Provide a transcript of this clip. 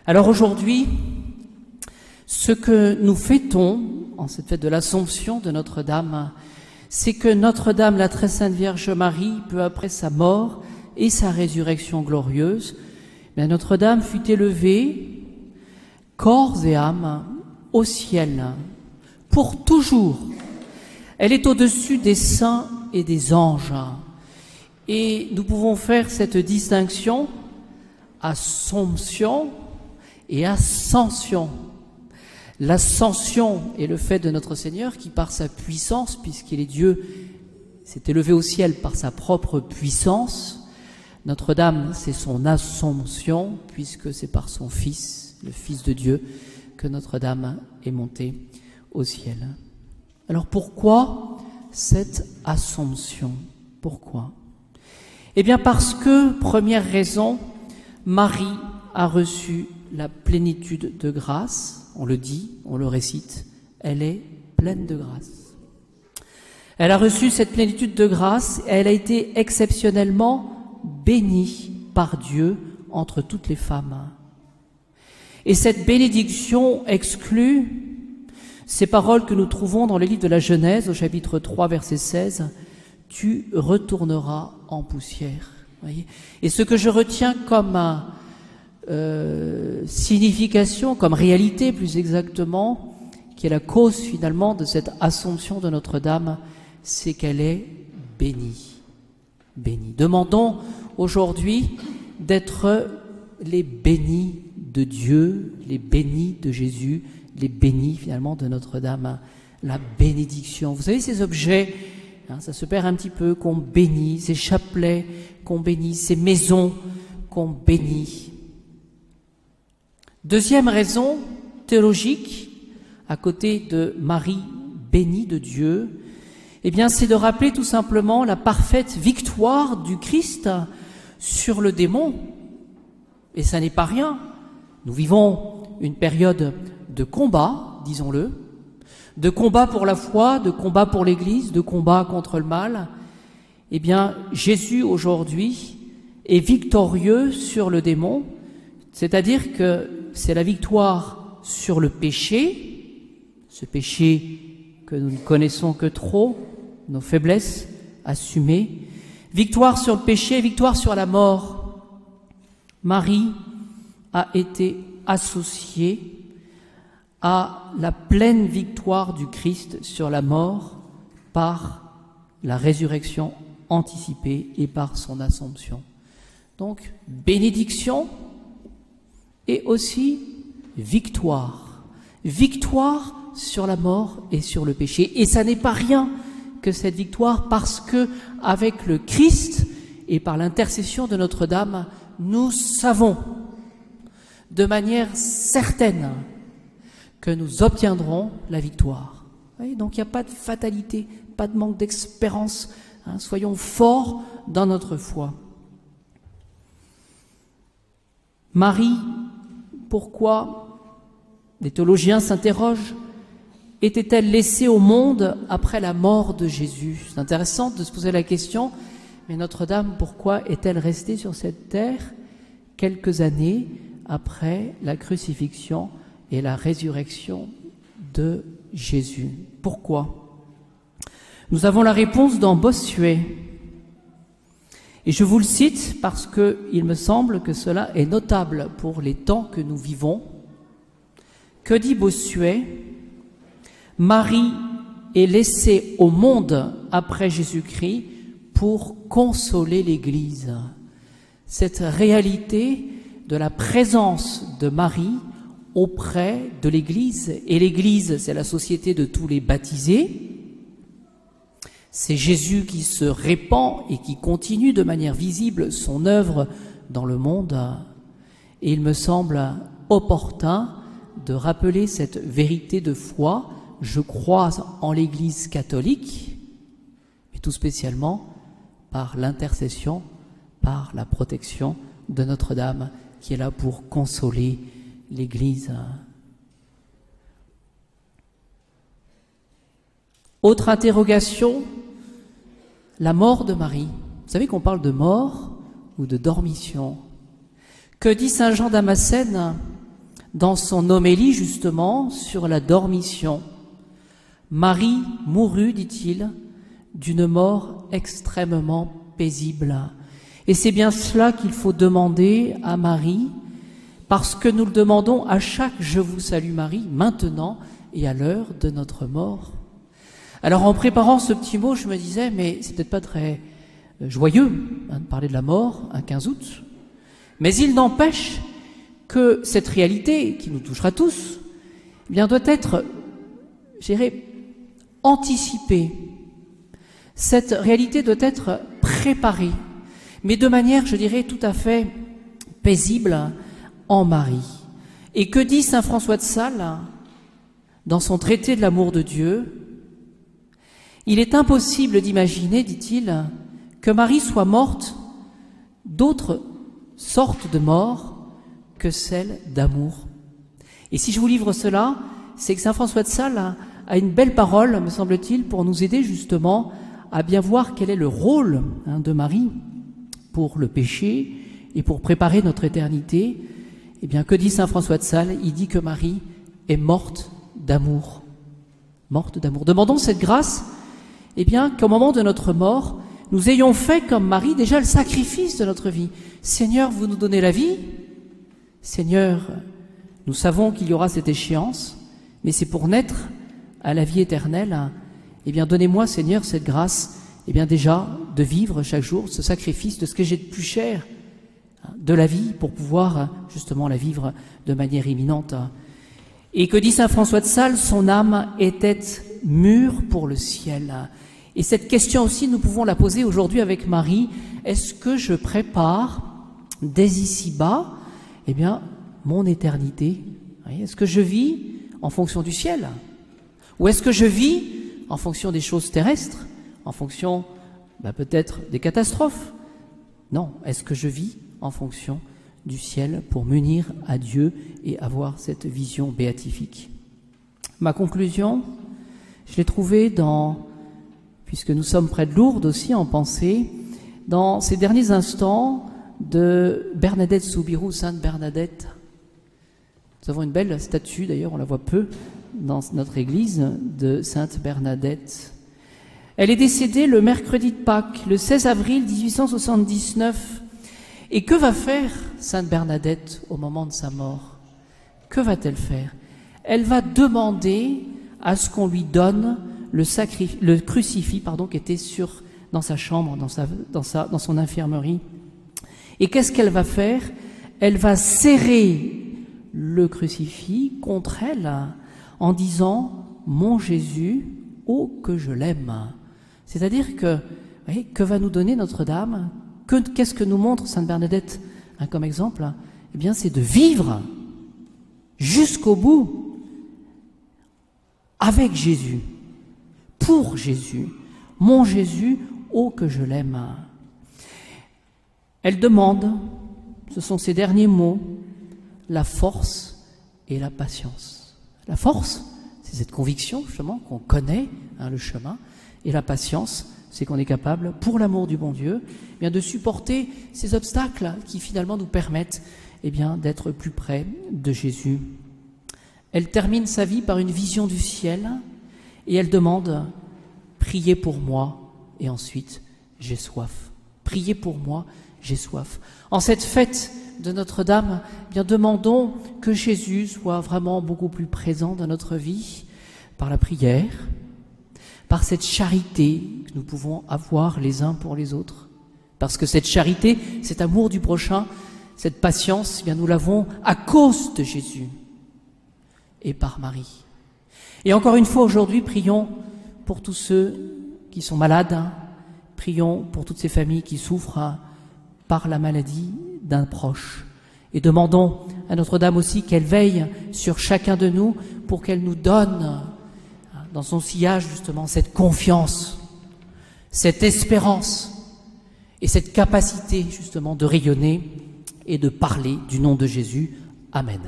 Alors aujourd'hui, ce que nous fêtons en cette fête de l'Assomption de Notre-Dame, c'est que Notre-Dame, la très sainte Vierge Marie, peu après sa mort et sa résurrection glorieuse, Notre-Dame fut élevée, corps et âme, au ciel, pour toujours. Elle est au-dessus des saints et des anges. Et nous pouvons faire cette distinction, Assomption et Ascension. L'ascension est le fait de notre Seigneur qui, par sa puissance, puisqu'il est Dieu, s'est élevé au ciel par sa propre puissance. Notre-Dame, c'est son Assomption, puisque c'est par son Fils, le Fils de Dieu, que Notre-Dame est montée au ciel. Alors pourquoi cette Assomption? Pourquoi? Eh bien parce que, première raison, Marie a reçu la plénitude de grâce. On le dit, on le récite, elle est pleine de grâce. Elle a reçu cette plénitude de grâce et elle a été exceptionnellement bénie par Dieu entre toutes les femmes. Et cette bénédiction exclut ces paroles que nous trouvons dans le livre de la Genèse, au chapitre 3, verset 16, « Tu retourneras en poussière ». Voyez ? Et ce que je retiens comme signification, comme réalité plus exactement, qui est la cause finalement de cette Assomption de Notre-Dame, c'est qu'elle est bénie. Bénie. Demandons aujourd'hui d'être les bénis de Dieu, les bénis de Jésus, les bénis finalement de Notre-Dame, la bénédiction. Vous savez, ces objets, ça se perd un petit peu, qu'on bénit, ces chapelets qu'on bénit, ces maisons qu'on bénit. Deuxième raison théologique, à côté de Marie bénie de Dieu, eh bien, c'est de rappeler tout simplement la parfaite victoire du Christ sur le démon. Et ça n'est pas rien. Nous vivons une période de combat, disons-le, de combat pour la foi, de combat pour l'Église, de combat contre le mal. Eh bien, Jésus aujourd'hui est victorieux sur le démon, c'est-à-dire que c'est la victoire sur le péché, ce péché que nous ne connaissons que trop, nos faiblesses assumées, victoire sur le péché, victoire sur la mort. Marie a été associée à la pleine victoire du Christ sur la mort par la résurrection anticipée et par son Assomption. Donc, bénédiction et aussi victoire. Victoire sur la mort et sur le péché. Et ça n'est pas rien que cette victoire, parce que avec le Christ et par l'intercession de Notre-Dame, nous savons de manière certaine que nous obtiendrons la victoire. Oui, donc il n'y a pas de fatalité, pas de manque d'espérance. Soyons forts dans notre foi. Marie, pourquoi, les théologiens s'interrogent, était-elle laissée au monde après la mort de Jésus? C'est intéressant de se poser la question, mais Notre-Dame, pourquoi est-elle restée sur cette terre quelques années après la crucifixion et la résurrection de Jésus? Pourquoi? Nous avons la réponse dans Bossuet. Et je vous le cite parce qu'il me semble que cela est notable pour les temps que nous vivons. Que dit Bossuet? Marie est laissée au monde après Jésus-Christ pour consoler l'Église. Cette réalité de la présence de Marie auprès de l'Église, et l'Église, c'est la société de tous les baptisés, c'est Jésus qui se répand et qui continue de manière visible son œuvre dans le monde. Et il me semble opportun de rappeler cette vérité de foi. Je crois en l'Église catholique, mais tout spécialement par l'intercession, par la protection de Notre-Dame, qui est là pour consoler l'Église. Autre interrogation, la mort de Marie. Vous savez qu'on parle de mort ou de dormition. Que dit saint Jean Damascène? dans son homélie justement sur la dormition. Marie mourut, dit-il, d'une mort extrêmement paisible. Et c'est bien cela qu'il faut demander à Marie, parce que nous le demandons à chaque « Je vous salue Marie » maintenant et à l'heure de notre mort. Alors en préparant ce petit mot, je me disais, mais c'est peut-être pas très joyeux de parler de la mort un 15 août, mais il n'empêche que cette réalité qui nous touchera tous, eh bien, doit être, je dirais, anticipée. Cette réalité doit être préparée, mais de manière, je dirais, tout à fait paisible en Marie. Et que dit saint François de Sales dans son traité de l'amour de Dieu? Il est impossible d'imaginer, dit-il, que Marie soit morte d'autres sortes de mort que celle d'amour. Et si je vous livre cela, c'est que saint François de Sales a une belle parole, me semble-t-il, pour nous aider justement à bien voir quel est le rôle de Marie pour le péché et pour préparer notre éternité. Eh bien, que dit saint François de Sales? Il dit que Marie est morte d'amour. Morte d'amour. Demandons cette grâce, eh bien, qu'au moment de notre mort, nous ayons fait comme Marie déjà le sacrifice de notre vie. Seigneur, vous nous donnez la vie. Seigneur, nous savons qu'il y aura cette échéance, mais c'est pour naître à la vie éternelle. Eh bien, donnez-moi, Seigneur, cette grâce, eh bien, déjà, de vivre chaque jour ce sacrifice de ce que j'ai de plus cher, de la vie, pour pouvoir, justement, la vivre de manière imminente. Et que dit saint François de Sales? Son âme était mûre pour le ciel. Et cette question aussi, nous pouvons la poser aujourd'hui avec Marie. Est-ce que je prépare dès ici-bas, eh bien, mon éternité? Est-ce que je vis en fonction du ciel? Ou est-ce que je vis en fonction des choses terrestres? En fonction, peut-être, des catastrophes? Non, est-ce que je vis en fonction du ciel pour m'unir à Dieu et avoir cette vision béatifique? Ma conclusion, je l'ai trouvée puisque nous sommes près de Lourdes aussi en pensée, dans ces derniers instants de Bernadette Soubirous, Sainte Bernadette. Nous avons une belle statue, d'ailleurs on la voit peu dans notre église, de Sainte Bernadette. Elle est décédée le mercredi de Pâques, le 16 avril 1879. Et que va faire Sainte Bernadette au moment de sa mort? Que va-t-elle faire? Elle va demander à ce qu'on lui donne le crucifix qui était dans sa chambre, dans son infirmerie. Et qu'est-ce qu'elle va faire? Elle va serrer le crucifix contre elle en disant « Mon Jésus, oh que je l'aime ». C'est-à-dire que, vous voyez, que va nous donner Notre-Dame? Qu'est-ce que nous montre Sainte Bernadette comme exemple? Eh bien, c'est de vivre jusqu'au bout avec Jésus, pour Jésus. Mon Jésus, oh que je l'aime. Elle demande, ce sont ses derniers mots, la force et la patience. La force, c'est cette conviction justement qu'on connaît le chemin, et la patience, c'est qu'on est capable, pour l'amour du bon Dieu, eh bien, de supporter ces obstacles qui finalement nous permettent d'être plus près de Jésus. Elle termine sa vie par une vision du ciel et elle demande « Priez pour moi » et ensuite « J'ai soif ». Priez pour moi, j'ai soif. En cette fête de Notre-Dame, eh bien, demandons que Jésus soit vraiment beaucoup plus présent dans notre vie par la prière, par cette charité que nous pouvons avoir les uns pour les autres. Parce que cette charité, cet amour du prochain, cette patience, eh bien, nous l'avons à cause de Jésus et par Marie. Et encore une fois, aujourd'hui, prions pour tous ceux qui sont malades, prions pour toutes ces familles qui souffrent par la maladie d'un proche. Et demandons à Notre-Dame aussi qu'elle veille sur chacun de nous pour qu'elle nous donne dans son sillage justement cette confiance, cette espérance et cette capacité justement de rayonner et de parler du nom de Jésus. Amen.